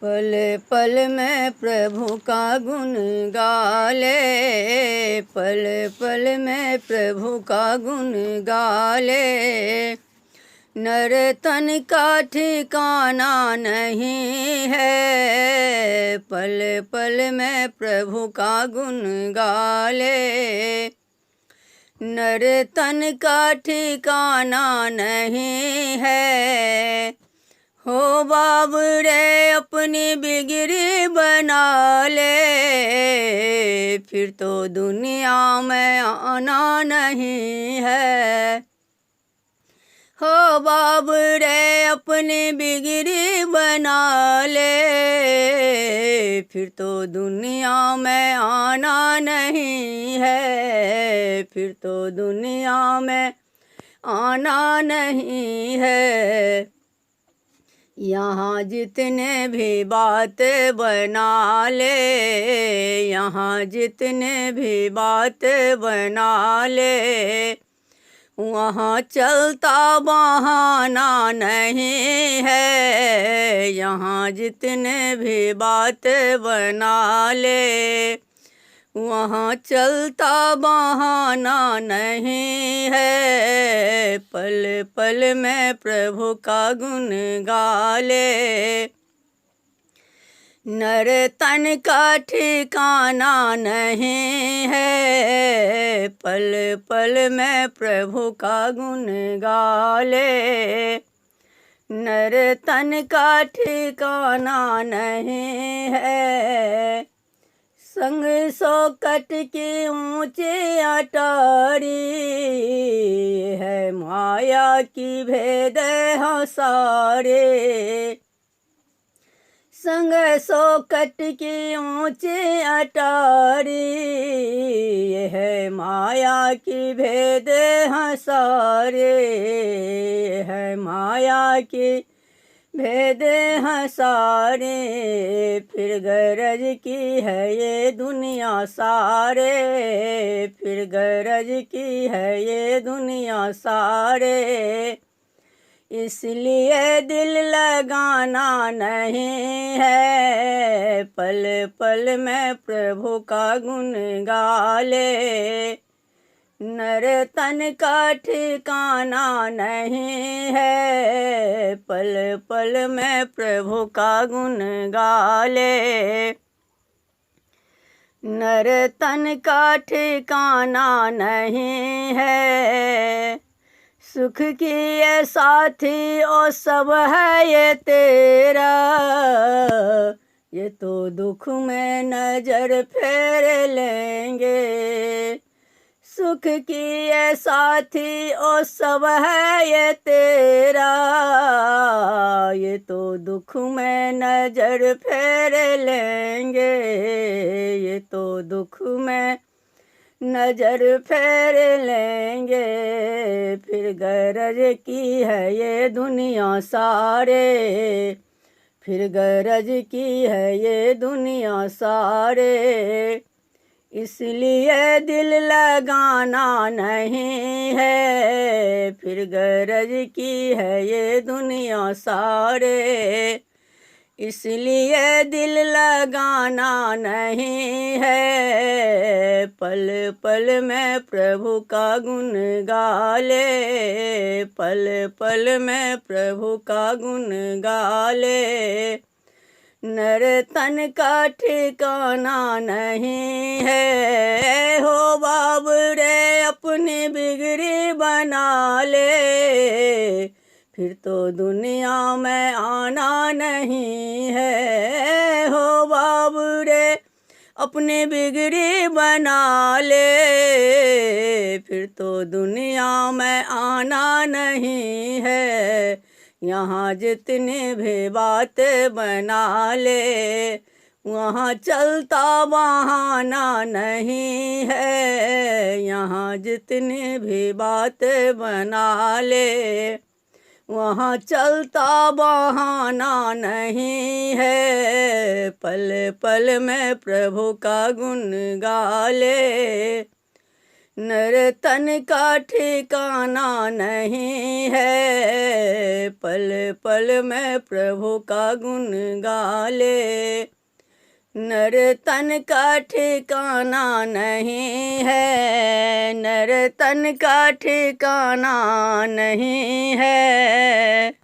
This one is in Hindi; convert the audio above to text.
पल पल में प्रभु का गुण गाले, पल पल में प्रभु का गुण गाले। नर तन का ठिकाना नहीं है, पल पल में प्रभु का गुण गाले। नर तन का ठिकाना नहीं है, हो बाबरे अपनी बिगड़ी बना ले, फिर तो दुनिया में आना नहीं है। हो बाबरे अपनी बिगड़ी बना ले, फिर तो दुनिया में आना नहीं है, फिर तो दुनिया में आना नहीं है। यहाँ जितने भी बात बना ले, यहाँ जितने भी बात बना ले, वहाँ चलता बहाना नहीं है। यहाँ जितने भी बात बना ले, वहाँ चलता बहाना नहीं है। पल पल में प्रभु का गुण गाले, नर तन का ठिकाना नहीं है। पल पल में प्रभु का गुण गाले, नर तन का ठिकाना नहीं है। संग शौकत की ऊंची अटारी है, माया की भेद हैं सारे। संग शौकत की ऊंची अटारी है, माया की भेद हैं सारे, है माया की भेद हैं सारे। फिर गरज की है ये दुनिया सारे, फिर गरज की है ये दुनिया सारे। इसलिए दिल लगाना नहीं है, पल पल में प्रभु का गुण गाले। नर तन का ठिकाना नहीं है, पल पल में प्रभु का गुण गाले। नर तन का ठिकाना नहीं है। सुख की ये साथी और सब है ये तेरा, ये तो दुख में नजर फेर लेंगे। सुख की ये साथी और सब है ये तेरा, ये तो दुख में नजर फेर लेंगे, ये तो दुख में नजर फेर लेंगे। फिर गरज की है ये दुनिया सारे, फिर गरज की है ये दुनिया सारे। इसलिए दिल लगाना नहीं है, फिर गरज की है ये दुनिया सारे। इसलिए दिल लगाना नहीं है, पल पल में प्रभु का गुण गाले, पल पल में प्रभु का गुण गाले। नर तन का ठिकाना नहीं है, हो बाबरे अपनी बिगड़ी बना ले, फिर तो दुनिया में आना नहीं है। हो बाबरे अपनी बिगड़ी बना ले, फिर तो दुनिया में आना नहीं है। यहाँ जितने भी बात बना ले, वहाँ चलता बहाना नहीं है। यहाँ जितने भी बात बना ले, वहाँ चलता बहाना नहीं है। पल पल में प्रभु का गुण गाले, नर तन का ठिकाना नहीं है, पल पल में प्रभु का गुण गा ले। नर तन का ठिकाना नहीं है, नर तन का ठिकाना नहीं है।